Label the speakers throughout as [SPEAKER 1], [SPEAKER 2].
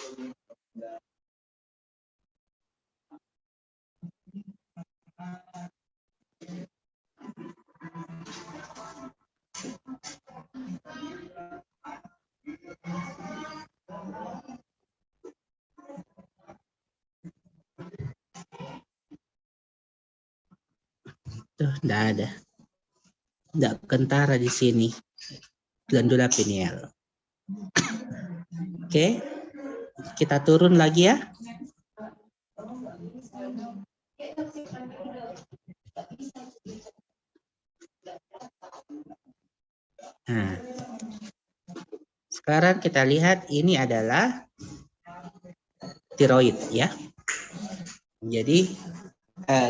[SPEAKER 1] Tuh, enggak ada. Enggak kentara di sini. Glandula pineal. Oke. Kita turun lagi ya. Nah, sekarang kita lihat ini adalah tiroid ya. Jadi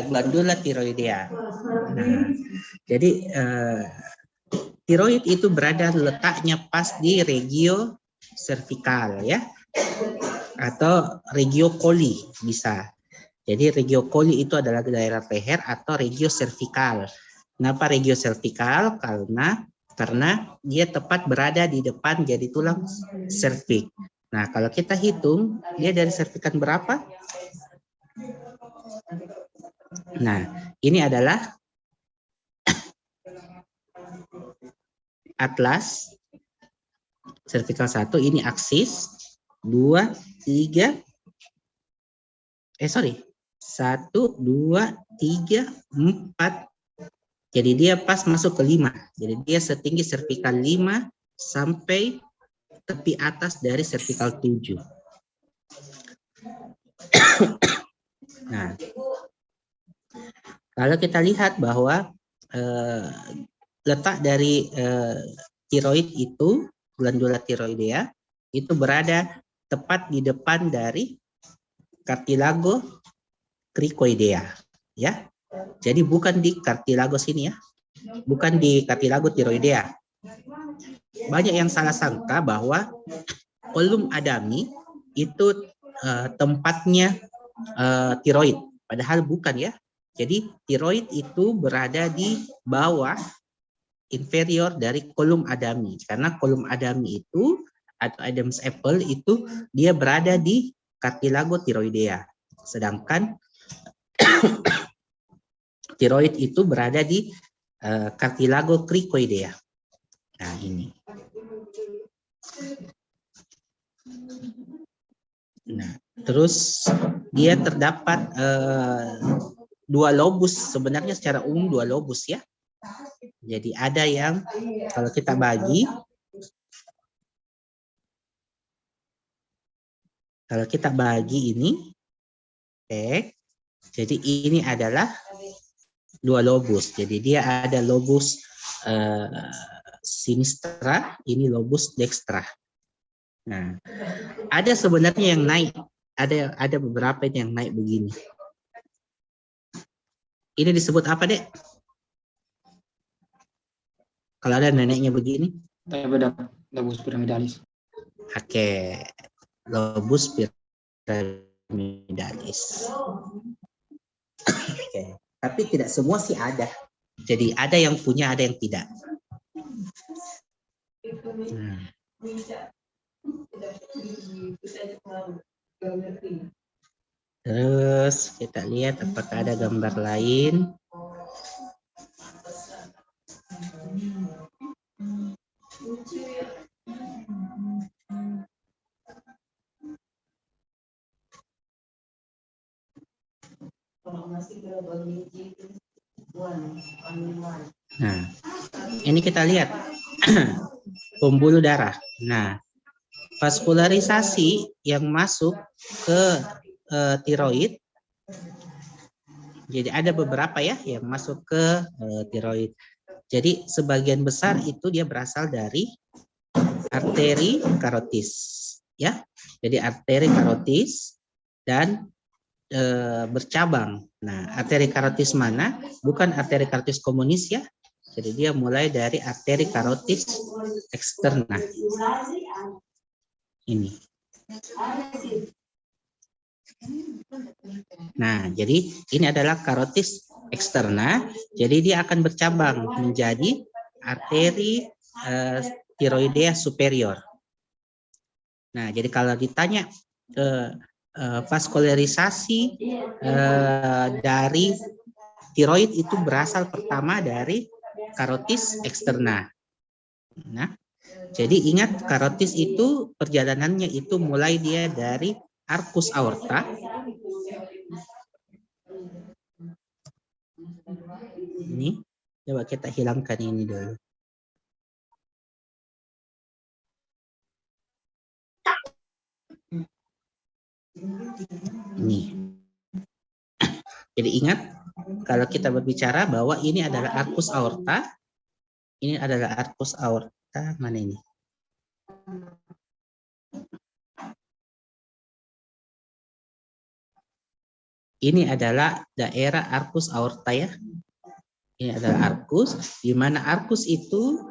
[SPEAKER 1] glandula tiroidea. Nah, jadi tiroid itu berada letaknya pas di regio cervical ya, atau regio coli bisa. Jadi regio coli itu adalah daerah leher atau regio cervical. Kenapa regio cervical? Karena dia tepat berada di depan jadi tulang cervix. Nah, kalau kita hitung, dia dari cervikan berapa? Nah, ini adalah atlas cervical 1, ini aksis 2, 3, 1, 2, 3, 4. Jadi dia pas masuk ke 5. Jadi dia setinggi cervical 5 sampai tepi atas dari cervical 7. Nah, kalau kita lihat bahwa letak dari tiroid itu, glandula tiroidea, itu berada tepat di depan dari cartilago cricoidea, ya. Jadi bukan di cartilago sini ya, bukan di cartilago tiroidea. Banyak yang salah sangka bahwa kolum adami itu tempatnya tiroid, padahal bukan ya. Jadi tiroid itu berada di bawah inferior dari kolum adami, karena kolum adami itu atau Adam's apple itu dia berada di cartilago tiroidea, sedangkan tiroid itu berada di cartilago cricoidea. Nah, ini. Nah, terus dia terdapat 2 lobus, sebenarnya secara umum 2 lobus ya. Jadi ada yang kalau kita bagi, ini, oke. Jadi ini adalah 2 lobus. Jadi dia ada lobus sinistra, ini lobus dextra. Nah, ada sebenarnya yang naik, ada beberapa yang naik begini. Ini disebut apa, Dek? Kalau ada neneknya begini?
[SPEAKER 2] Lobus piramidalis.
[SPEAKER 1] Oke, lobus piramidalis. Oke, tapi tidak semua sih ada. Jadi ada yang punya, ada yang tidak. Terus kita lihat apakah ada gambar lain. Nah, ini kita lihat pembuluh darah. Nah, vaskularisasi yang masuk ke tiroid. Jadi ada beberapa ya yang masuk ke tiroid. Jadi sebagian besar itu dia berasal dari arteri karotis, ya. Jadi arteri karotis dan bercabang. Nah, arteri karotis mana? Bukan arteri karotis komunis ya. Jadi dia mulai dari arteri karotis eksterna. Ini. Nah, jadi ini adalah karotis eksterna. Jadi dia akan bercabang menjadi arteri tiroidea superior. Nah, jadi kalau ditanya vaskularisasi dari tiroid itu berasal pertama dari karotis eksterna. Nah, jadi ingat karotis itu perjalanannya itu mulai dia dari arcus aorta. Ini coba kita hilangkan ini dulu. Ini. Jadi ingat kalau kita berbicara bahwa ini adalah arcus aorta, ini adalah arcus aorta, mana ini? Ini adalah daerah arcus aorta ya. Ini adalah arcus, di mana arcus itu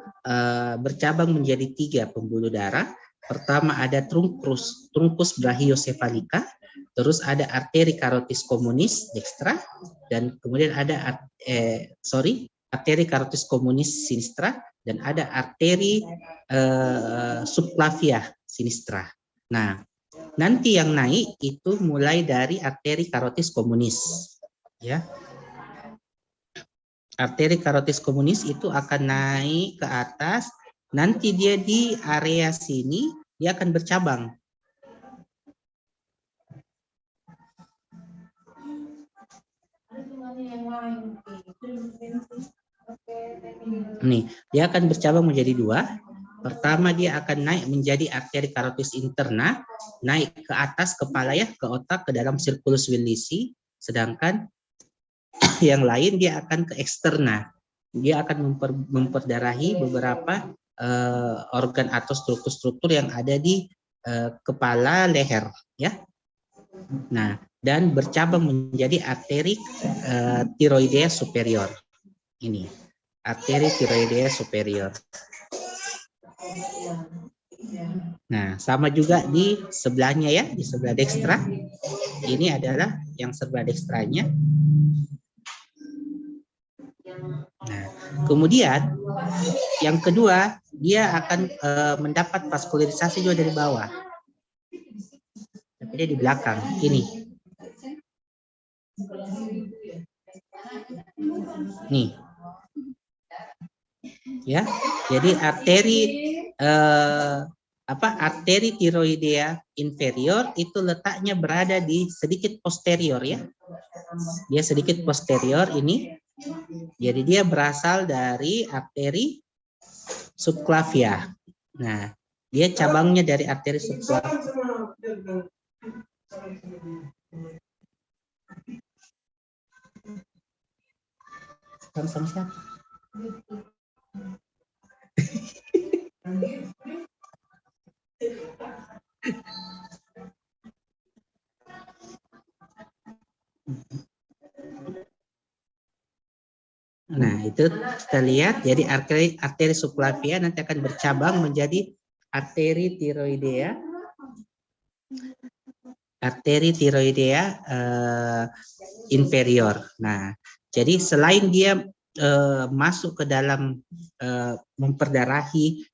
[SPEAKER 1] bercabang menjadi 3 pembuluh darah. Pertama ada truncus brachiocephalica, terus ada arteri carotis communis dextra, dan kemudian ada arteri carotis communis sinistra, dan ada arteri subclavia sinistra. Nah, nanti yang naik itu mulai dari arteri carotis communis, ya. Arteri carotis communis itu akan naik ke atas, nanti dia di area sini dia akan bercabang. Nih, dia akan bercabang menjadi 2. Pertama dia akan naik menjadi arteri carotis interna, naik ke atas kepala ya, ke otak, ke dalam circulus villisi, sedangkan yang lain dia akan ke eksterna. Dia akan memperdarahi beberapa organ atau struktur-struktur yang ada di kepala leher ya. Nah, dan bercabang menjadi arteri tiroidea superior. Ini arteri tiroidea superior. Nah, sama juga di sebelahnya ya, di sebelah dekstra. Ini adalah yang sebelah dekstranya. Nah, kemudian yang kedua dia akan mendapat vaskularisasi juga dari bawah. Tapi dia di belakang ini. Nih. Ya. Jadi arteri arteri tiroidea inferior itu letaknya berada di sedikit posterior ya. Dia sedikit posterior ini. Jadi dia berasal dari arteri subclavia. Nah, dia cabangnya dari arteri subclavia. Sama siapa? Nah, itu kita lihat, jadi arteri subclavia nanti akan bercabang menjadi arteri tiroidea. Arteri tiroidea inferior. Nah, jadi selain dia masuk ke dalam memperdarahi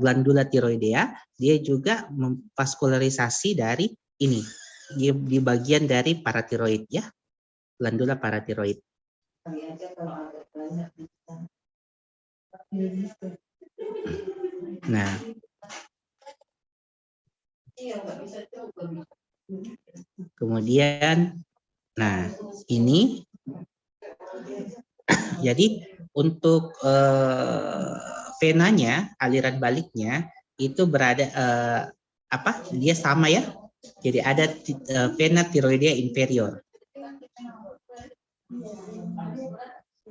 [SPEAKER 1] glandula tiroidea, dia juga memvaskularisasi dari ini, di bagian dari paratiroid ya, glandula paratiroid. Nah, kemudian, nah ini, jadi untuk venanya, aliran baliknya itu berada dia sama ya. Jadi ada vena tiroidea inferior.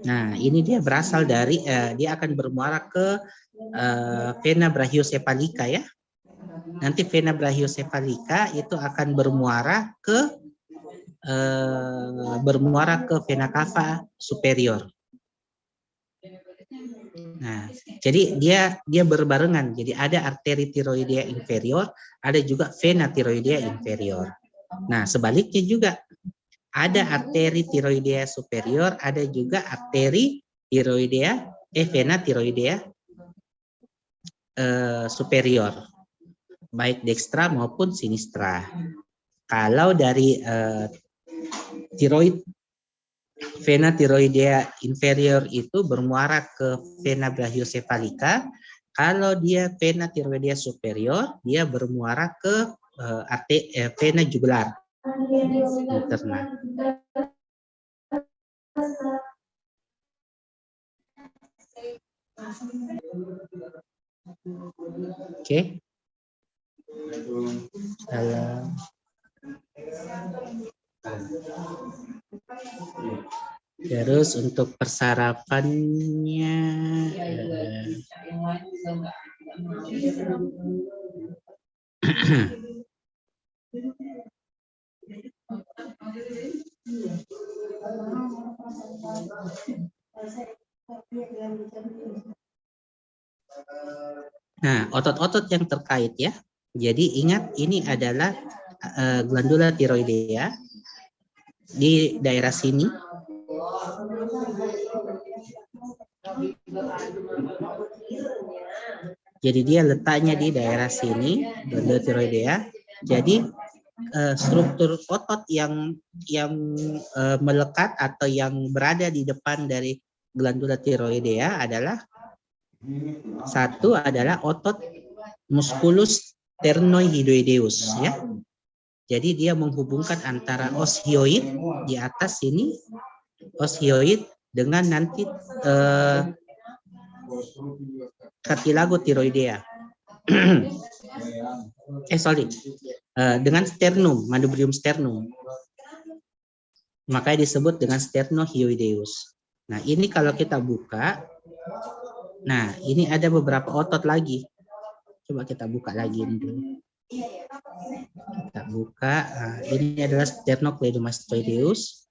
[SPEAKER 1] Nah, ini dia berasal dari dia akan bermuara ke vena brachiocephalica ya. Nanti vena brachiocephalica itu akan bermuara ke vena cava superior. Nah, jadi dia berbarengan. Jadi ada arteri tiroidea inferior, ada juga vena tiroidea inferior. Nah, sebaliknya juga ada arteri tiroidea superior, ada juga arteri tiroidea vena tiroidea superior. baik dekstra maupun sinistra. Kalau dari tiroid, vena tiroidea inferior itu bermuara ke vena brachiosephalika. Kalau dia vena tiroidea superior, dia bermuara ke vena jugular interna. Oke. Terus untuk persarapannya nah, otot-otot yang terkait ya. Jadi ingat ini adalah glandula tiroidea di daerah sini. Jadi dia letaknya di daerah sini, glandula tiroidea. Jadi struktur otot yang melekat atau yang berada di depan dari glandula tiroidea adalah satu adalah otot musculus sternohyoideus ya. Jadi dia menghubungkan antara os hyoid di atas sini, os hyoid dengan nanti cartilago tiroidea. Dengan sternum, manubrium sternum. Makanya disebut dengan sternohyoideus. Nah, ini kalau kita buka, nah ini ada beberapa otot lagi. Coba kita buka lagi ini dulu. Kita buka, nah, ini adalah sternocleidomastoideus.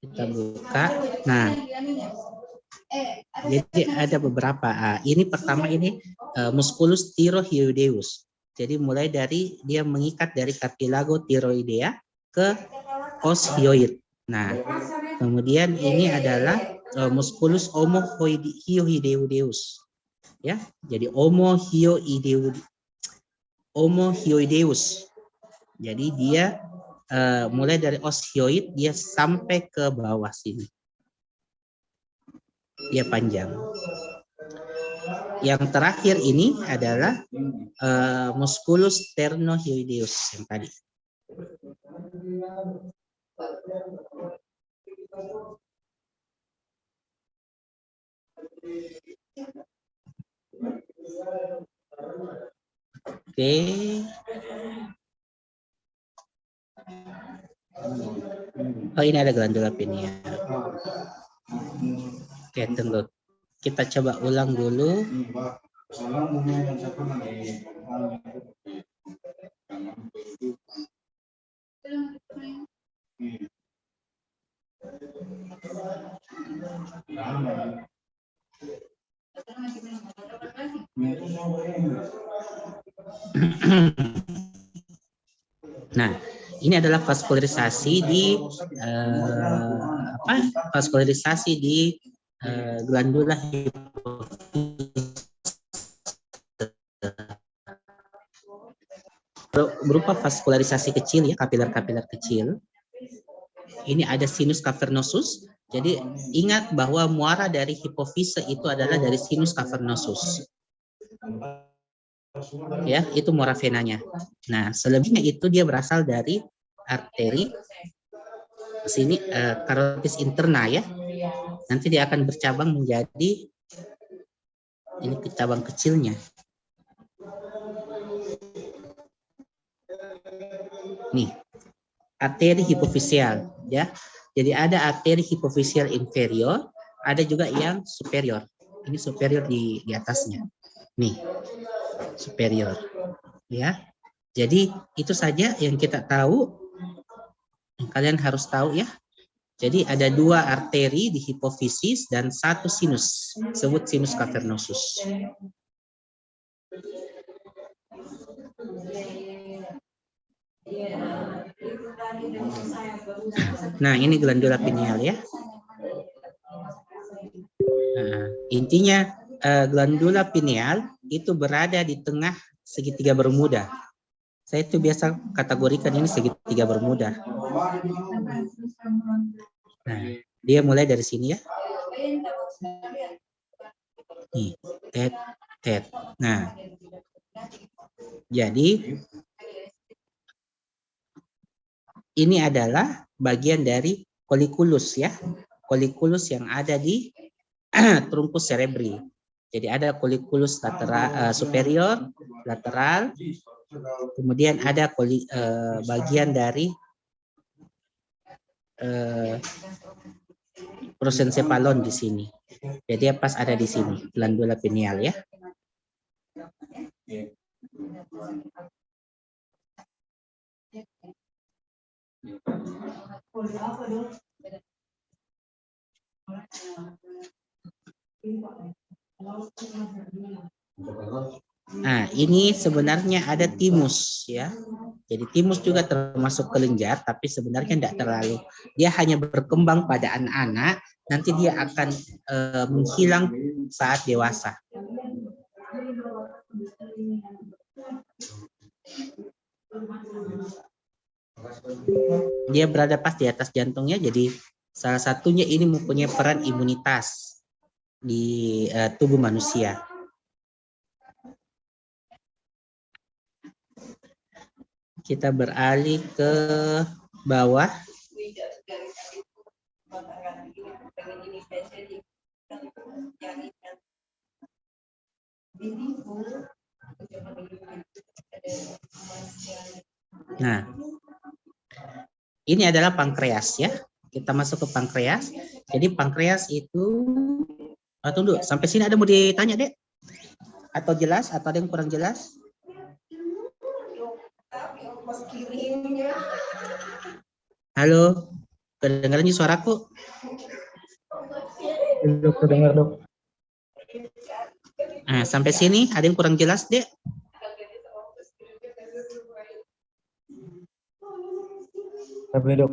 [SPEAKER 1] Kita buka, nah jadi ada beberapa. Ini pertama ini musculus thyrohyoideus. Jadi mulai dari dia mengikat dari cartilago tiroidea ke os hyoid. Nah, kemudian ini adalah musculus omohyoideus. Ya, jadi omohyoideus. Jadi dia mulai dari os hyoid dia sampai ke bawah sini. Dia panjang. Yang terakhir ini adalah musculus sternohyoideus yang tadi. Oke. Oh, ini ada glandula pineal. Oke, tunggu. Kita coba ulang dulu. Nah, ini adalah vaskularisasi di vaskularisasi di glandula hipofisis berupa vaskularisasi kecil ya, kapiler-kapiler kecil. Ini ada sinus cavernosus. Jadi ingat bahwa muara dari hipofise itu adalah dari sinus cavernosus. Ya, itu muara venanya. Nah, selebihnya itu dia berasal dari arteri sini carotis interna ya. Nanti dia akan bercabang menjadi ini cabang kecilnya. Nih, arteri hipofisial ya. Jadi ada arteri hipofisial inferior, ada juga yang superior. Ini superior di atasnya. Nih, superior ya. Jadi itu saja yang kita tahu, kalian harus tahu ya. Jadi ada 2 arteri di hipofisis dan 1 sinus, disebut sinus cavernosus. Nah, ini glandula pineal ya. Nah, intinya glandula pineal itu berada di tengah segitiga Bermuda. Saya itu biasa kategorikan ini segitiga bermuda. Nah, dia mulai dari sini ya. Nih, tet. Nah, jadi ini adalah bagian dari colliculus ya. Colliculus yang ada di truncus cerebri. Jadi ada colliculus lateral superior, lateral, kemudian ada bagian dari prosencephalon di sini. Jadi pas ada di sini, glandula pineal ya. Nah, ini sebenarnya ada timus ya. Jadi timus juga termasuk kelenjar, tapi sebenarnya tidak terlalu. Dia hanya berkembang pada anak-anak, nanti dia akan menghilang saat dewasa. Dia berada pas di atas jantungnya, jadi salah satunya ini mempunyai peran imunitas di tubuh manusia. Kita beralih ke bawah. Nah, ini adalah pankreas ya. Kita masuk ke pankreas. Jadi pankreas itu, tunggu, sampai sini ada mau ditanya, Dek? Atau jelas? Atau ada yang kurang jelas? Halo, kedengaran suaraku?
[SPEAKER 2] Dok, terdengar dok.
[SPEAKER 1] Nah, sampai sini ada yang kurang jelas, Dek?
[SPEAKER 2] Tapi dok,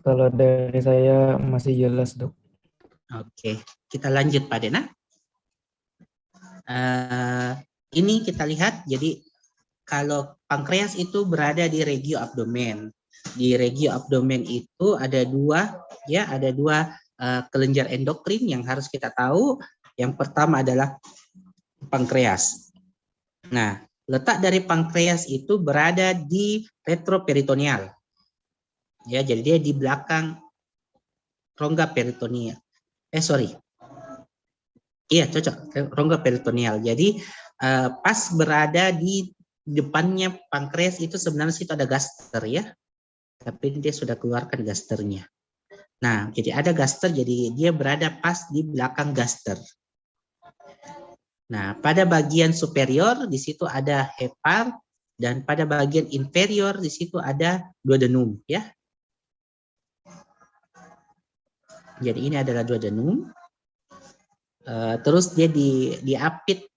[SPEAKER 2] kalau dari saya masih jelas dok.
[SPEAKER 1] Oke, kita lanjut Pak Dena. Ini kita lihat, jadi kalau pankreas itu berada di regio abdomen. Di regio abdomen itu ada dua kelenjar endokrin yang harus kita tahu. Yang pertama adalah pankreas. Nah, letak dari pankreas itu berada di retroperitoneal. Ya, jadi dia di belakang rongga peritoneal. Iya, cocok. Rongga peritoneal. Jadi pas berada di depannya pankreas itu sebenarnya situ ada gaster ya. Tapi dia sudah keluarkan gasternya. Nah, jadi ada gaster, jadi dia berada pas di belakang gaster. Nah, pada bagian superior di situ ada hepar, dan pada bagian inferior di situ ada duodenum ya. Jadi ini adalah duodenum. Terus dia diapit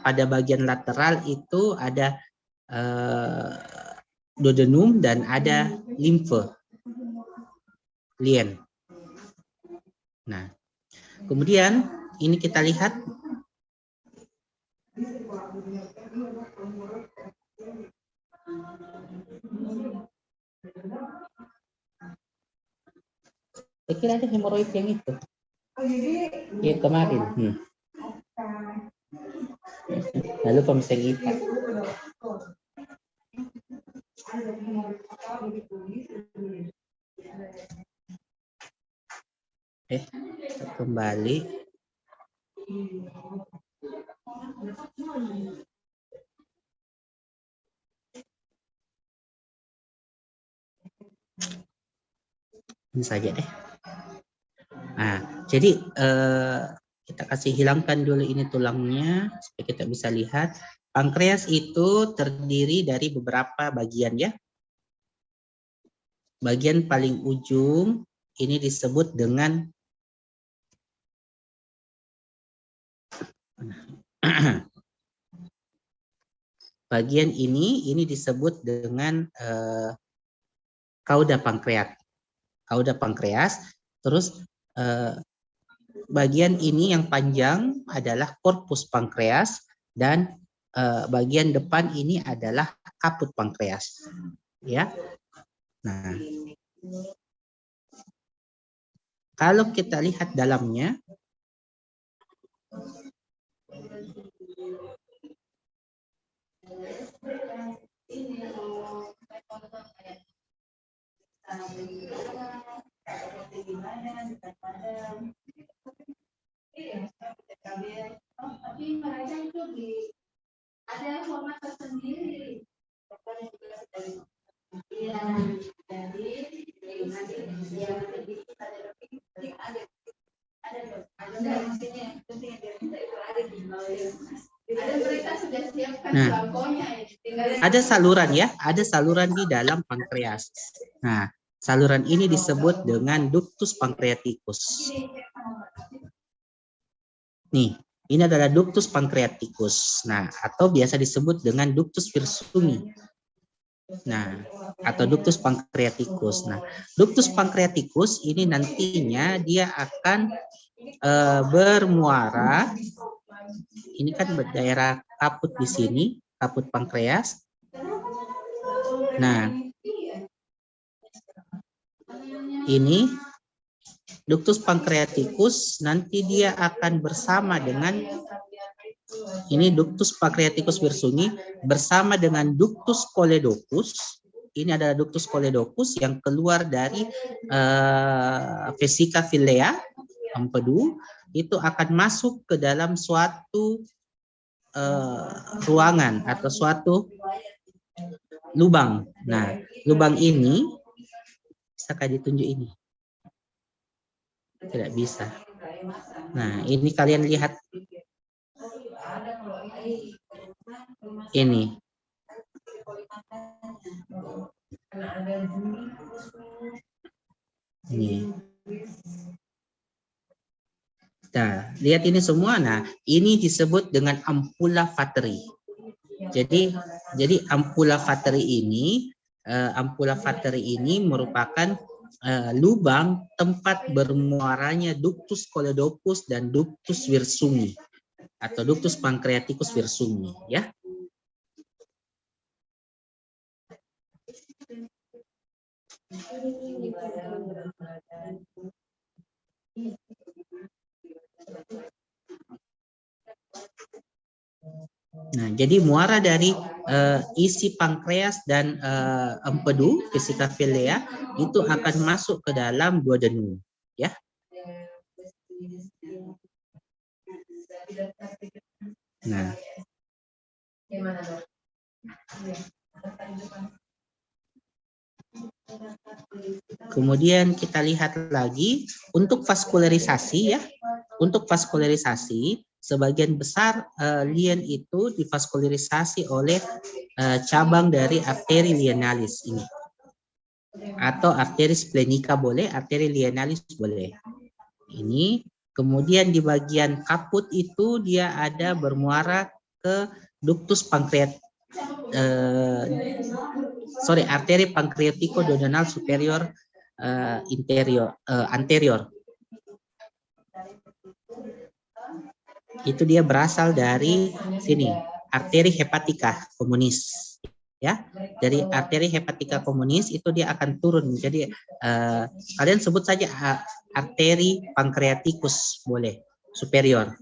[SPEAKER 1] pada bagian lateral itu ada duodenum dan ada limfe, lien. Nah, kemudian ini kita lihat saya kira ada hemoroid yang itu. Ya kemarin. Lalu pemisah kita. Kembali. Ini saja deh. Nah, jadi kita kasih hilangkan dulu ini tulangnya supaya kita bisa lihat. Pankreas itu terdiri dari beberapa bagian ya. Bagian paling ujung ini disebut dengan bagian ini disebut dengan kauda pankreas. Kauda pankreas. Terus bagian ini yang panjang adalah korpus pankreas, dan bagian depan ini adalah kaput pankreas, ya. Nah, kalau kita lihat dalamnya, ada format tersendiri. Nah, ada saluran ya, ada saluran di dalam pankreas. Nah, saluran ini disebut dengan ductus pancreaticus. Nih, ini adalah ductus pancreaticus. Nah, atau biasa disebut dengan ductus virsumi. Nah, atau ductus pancreaticus. Nah, ductus pancreaticus ini nantinya dia akan bermuara. Ini kan daerah kaput di sini, kaput pankreas. Nah, ini ductus pancreaticus nanti dia akan bersama dengan ini ductus pancreaticus virsumi bersama dengan ductus choledocus. Ini adalah ductus choledocus yang keluar dari vesica filea empedu, itu akan masuk ke dalam suatu ruangan atau suatu lubang. Nah, lubang ini bisakah ditunjuk ini? Tidak bisa. Nah, ini kalian lihat. Ini. Ini. Nah, lihat ini semua. Nah, ini disebut dengan ampulla vateri. Jadi ampulla vateri ini merupakan lubang tempat bermuaranya ductus choledocus dan ductus virsumi atau ductus pancreaticus virsumi, ya. Nah, jadi muara dari isi pankreas dan empedu, vesica filea, itu akan masuk ke dalam duodenum, ya. Nah, kemudian kita lihat lagi untuk vaskularisasi, ya. Untuk vaskularisasi, sebagian besar lien itu divaskularisasi oleh cabang dari arteri lienalis ini. Atau arteri splenica boleh, arteri lienalis boleh. Ini kemudian di bagian kaput itu dia ada bermuara ke ductus arteri pancreatico-duodenal superior anterior. Itu dia berasal dari sini, arteri hepatica communis, ya. Dari arteri hepatica communis itu dia akan turun. Jadi kalian sebut saja arteri pancreaticus boleh, superior.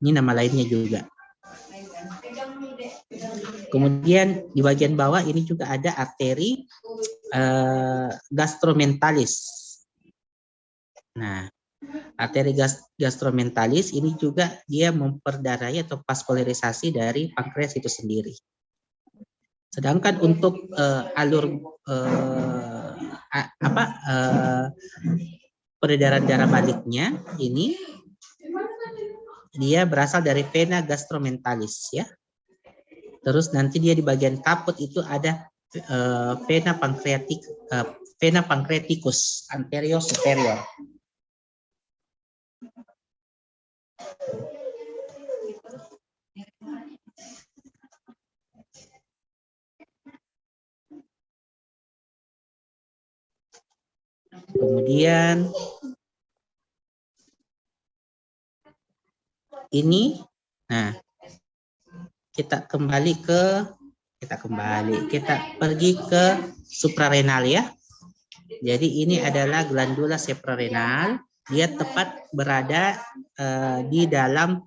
[SPEAKER 1] Ini nama lainnya juga. Kemudian di bagian bawah ini juga ada arteri gastromentalis. Nah, arteri gastromentalis ini juga dia memperdarai atau vaskularisasi dari pankreas itu sendiri. Sedangkan untuk alur peredaran darah baliknya ini dia berasal dari vena gastromentalis, ya. Terus nanti dia di bagian kaput itu ada vena pancreaticus anterior superior. Kemudian ini. Nah, kita pergi ke suprarenal ya. Jadi ini adalah glandula suprarenal. Dia tepat berada di dalam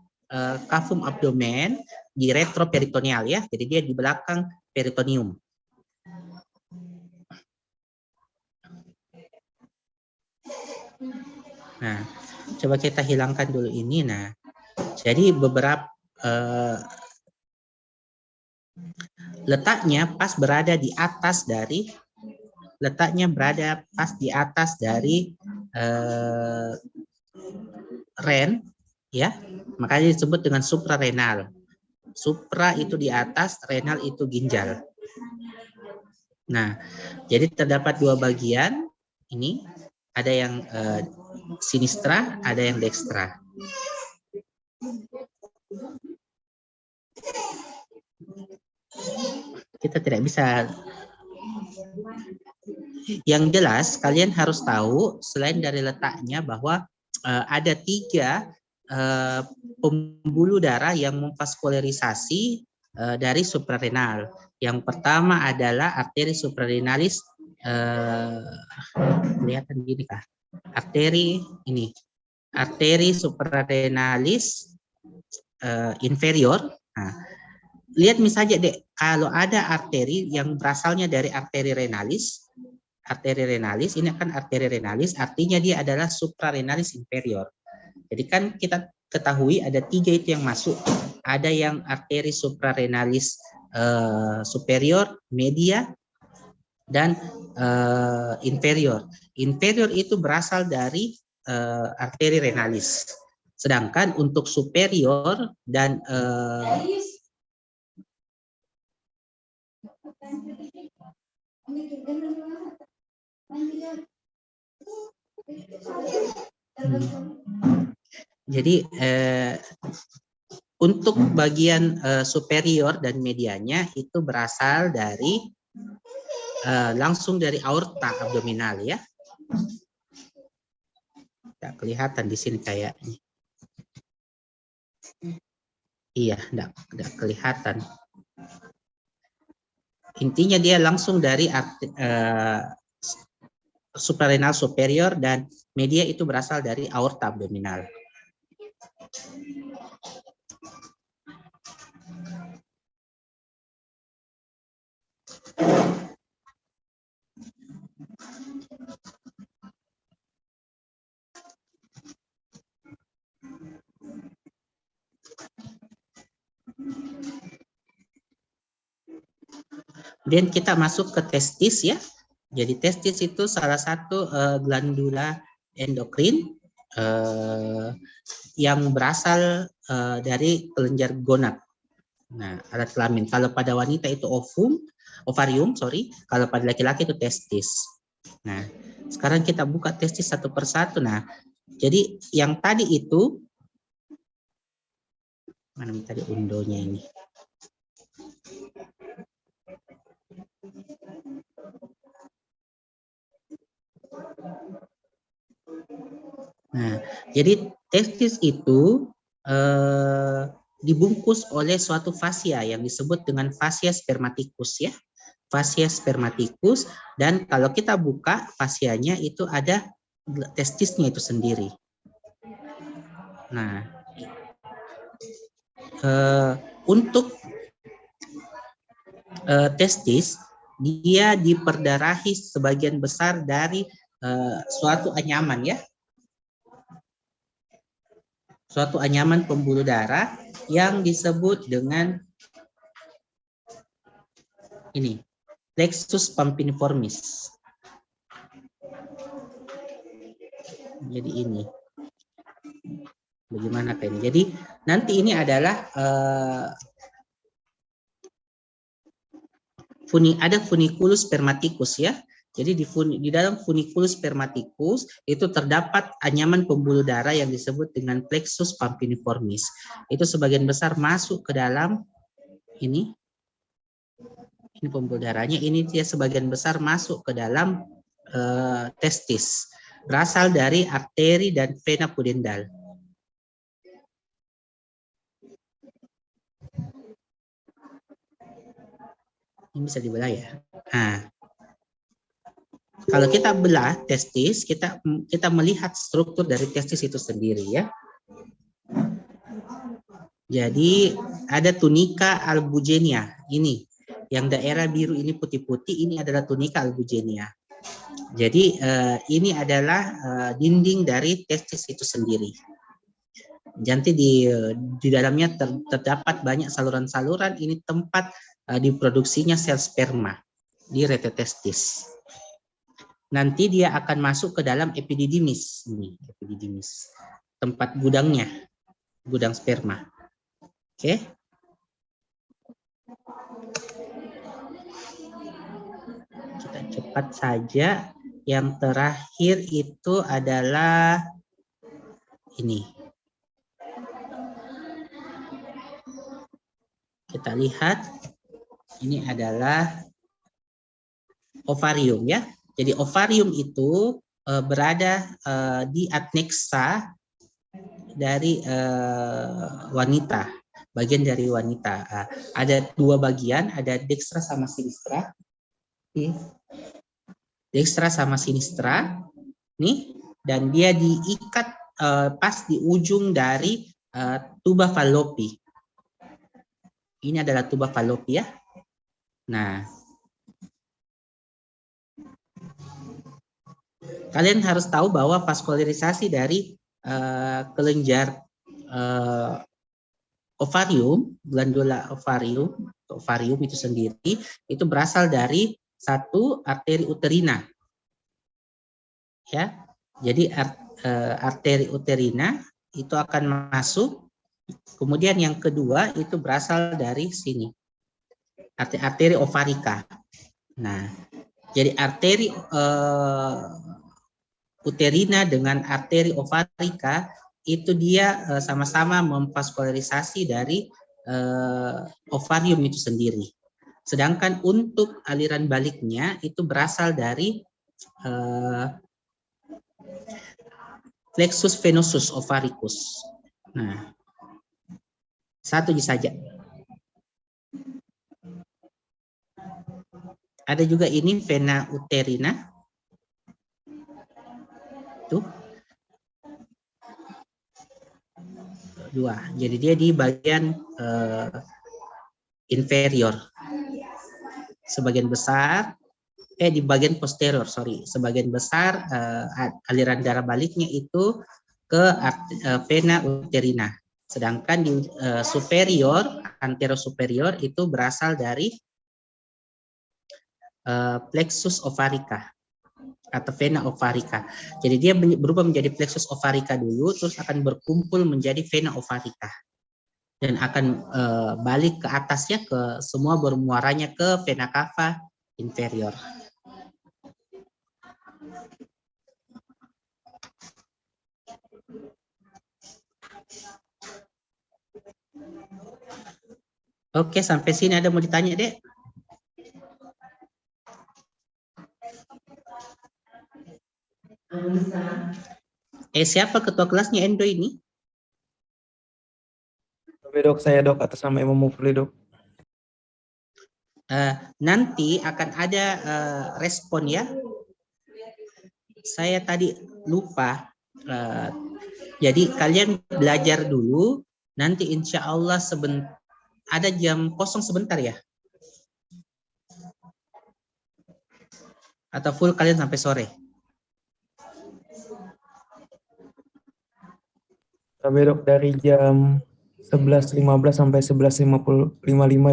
[SPEAKER 1] cavum abdomen, di retroperitoneal ya. Jadi dia di belakang peritoneum. Nah, coba kita hilangkan dulu ini. Nah, jadi beberapa letaknya berada di atas dari ren ya, makanya disebut dengan suprarenal. Supra itu di atas, renal itu ginjal. Nah, jadi terdapat dua bagian ini, ada yang sinistra, ada yang dekstra. Kita tidak bisa. Yang jelas kalian harus tahu selain dari letaknya bahwa ada 3 pembuluh darah yang memvaskularisasi dari suprarenal. Yang pertama adalah arteri suprarenalis, kelihatan gini kah? Arteri suprarenalis inferior. Nah, lihat misalnya dek, kalau ada arteri yang berasalnya dari arteri renalis ini kan arteri renalis, artinya dia adalah suprarenalis inferior. Jadi kan kita ketahui ada 3 itu yang masuk, ada yang arteri suprarenalis superior, media, dan inferior. Inferior itu berasal dari arteri renalis. Sedangkan untuk superior dan jadi untuk bagian superior dan medianya itu berasal dari langsung dari aorta abdominal ya. Tidak kelihatan di sini kayaknya. Iya, tidak kelihatan. Intinya dia langsung dari suprarenal superior dan media itu berasal dari aorta abdominal. Kemudian kita masuk ke testis ya. Jadi testis itu salah satu glandula endokrin yang berasal dari kelenjar gonad. Nah, alat kelamin. Kalau pada wanita itu ovarium. Kalau pada laki-laki itu testis. Nah, sekarang kita buka testis satu persatu. Nah, jadi yang tadi itu, mana tadi undonya ini? Nah, jadi testis itu dibungkus oleh suatu fascia yang disebut dengan fascia spermaticus ya. Fascia spermaticus, dan kalau kita buka fascianya itu ada testisnya itu sendiri. Nah, untuk testis dia diperdarahi sebagian besar dari suatu anyaman ya. Suatu anyaman pembuluh darah yang disebut dengan ini, plexus pampiniformis. Jadi ini. Bagaimana ini? Jadi nanti ini adalah ada funiculus spermaticus ya. Jadi di dalam funiculus spermaticus itu terdapat anyaman pembuluh darah yang disebut dengan plexus pampiniformis. Itu sebagian besar masuk ke dalam ini pembuluh darahnya. Ini dia sebagian besar masuk ke dalam testis. Berasal dari arteri dan vena pudendal. Ini bisa dibelah ya. Nah, kalau kita belah testis, kita melihat struktur dari testis itu sendiri ya. Jadi ada tunika albugenia ini, yang daerah biru ini putih-putih, ini adalah tunika albugenia. Jadi ini adalah dinding dari testis itu sendiri. Nanti di dalamnya terdapat banyak saluran-saluran. Ini tempat diproduksinya sel sperma di rete testis. Nanti dia akan masuk ke dalam epididymis, ini epididymis, tempat gudangnya, gudang sperma. Oke. Kita cepat saja. Yang terakhir itu adalah ini. Kita lihat, ini adalah ovarium ya. Jadi ovarium itu berada di adnexa dari wanita, bagian dari wanita. Ada dua bagian, ada dextra sama sinistra. Dextra sama sinistra, nih, dan dia diikat pas di ujung dari tuba fallopi. Ini adalah tuba fallopi ya. Nah, kalian harus tahu bahwa vaskularisasi dari kelenjar ovarium, glandula ovarium itu sendiri, itu berasal dari satu arteri uterina. Ya, jadi arteri uterina itu akan masuk. Kemudian yang kedua itu berasal dari sini, arteri ovarika. Nah, jadi arteri uterina dengan arteri ovarika itu dia sama-sama memvaskularisasi dari ovarium itu sendiri. Sedangkan untuk aliran baliknya itu berasal dari plexus venosus ovaricus. Nah, satu saja. Ada juga ini vena uterina. Tuh. Dua. Jadi dia di bagian inferior. Sebagian besar di bagian posterior, sebagian besar aliran darah baliknya itu ke vena uterina. Sedangkan di superior, anterosuperior itu berasal dari plexus ovarica atau vena ovarica. Jadi dia berubah menjadi plexus ovarica dulu, terus akan berkumpul menjadi vena ovarica. Dan akan balik ke atasnya, ke semua bermuaranya ke vena cava inferior. Oke, sampai sini ada mau ditanya, Dek? Siapa ketua kelasnya Endo ini?
[SPEAKER 2] Dok, saya dok, atas nama Imam Mufli dok.
[SPEAKER 1] Nanti akan ada respon ya. Saya tadi lupa. Jadi kalian belajar dulu. Nanti insya Allah ada jam kosong sebentar ya? Atau full kalian sampai sore?
[SPEAKER 2] Sampai dok dari jam 11.15 sampai 11.55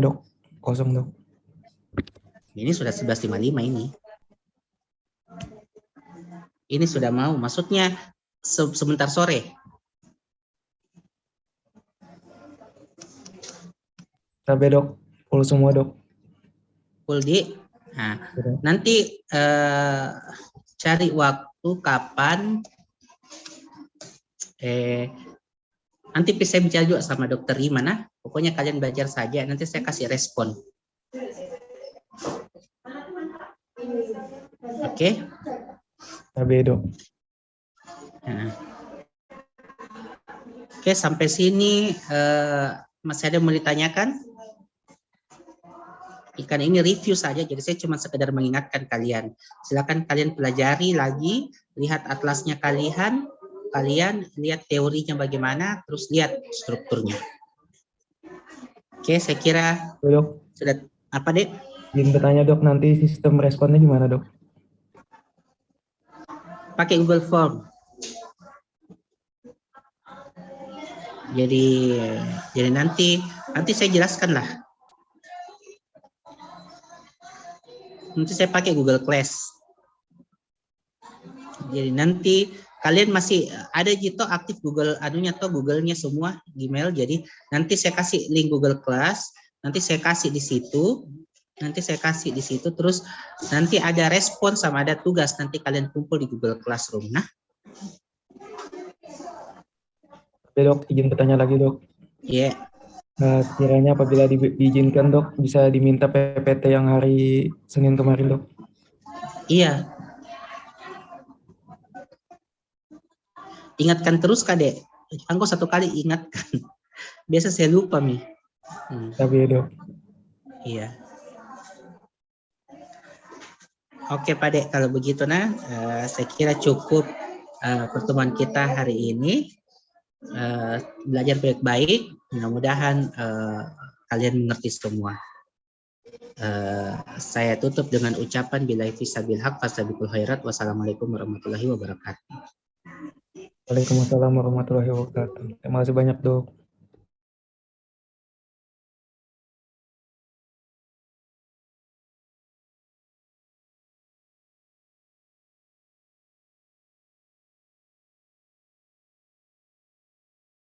[SPEAKER 2] dok. Kosong dok.
[SPEAKER 1] Ini sudah 11.55 ini. Ini sudah mau, maksudnya sebentar sore.
[SPEAKER 2] Sampai dok, full semua dok.
[SPEAKER 1] Full di. Nah, nanti cari waktu kapan. Nanti saya bicara juga sama dokter gimana. Pokoknya kalian belajar saja. Nanti saya kasih respon. Oke.
[SPEAKER 2] Sampai dok.
[SPEAKER 1] Nah. Oke, sampai sini masih ada yang mau ditanyakan? Ikan ini review saja, jadi saya cuma sekedar mengingatkan kalian. Silakan kalian pelajari lagi, lihat atlasnya kalian lihat teorinya bagaimana, terus lihat strukturnya. Oke, saya kira
[SPEAKER 2] Dok,
[SPEAKER 1] sudah. Apa, Dek?
[SPEAKER 2] izin bertanya dok, nanti sistem responnya gimana dok?
[SPEAKER 1] Pakai Google Form. Jadi nanti saya jelaskan lah. Nanti saya pakai Google Class. Jadi nanti kalian masih ada gitu aktif Google anunya atau Google-nya semua Gmail. Jadi nanti saya kasih link Google Class, nanti saya kasih di situ. Terus nanti ada respon sama ada tugas, nanti kalian kumpul di Google Classroom. Nah,
[SPEAKER 2] Oke dok, izin bertanya lagi dok.
[SPEAKER 1] ya.
[SPEAKER 2] Kiranya apabila diizinkan dok, bisa diminta PPT yang hari Senin kemarin dok.
[SPEAKER 1] Iya. Ingatkan terus Kadek. Angko satu kali ingatkan. Biasa saya lupa Mi.
[SPEAKER 2] Tapi ya dok.
[SPEAKER 1] Iya. Oke Pak Dek, kalau begitu saya kira cukup pertemuan kita hari ini. Belajar baik-baik, mudah-mudahan kalian mengerti semua. Saya tutup dengan ucapan billahi fisabil haq fasabiqul khairat. Wassalamualaikum warahmatullahi wabarakatuh.
[SPEAKER 2] Waalaikumsalam warahmatullahi wabarakatuh. Terima kasih banyak dok.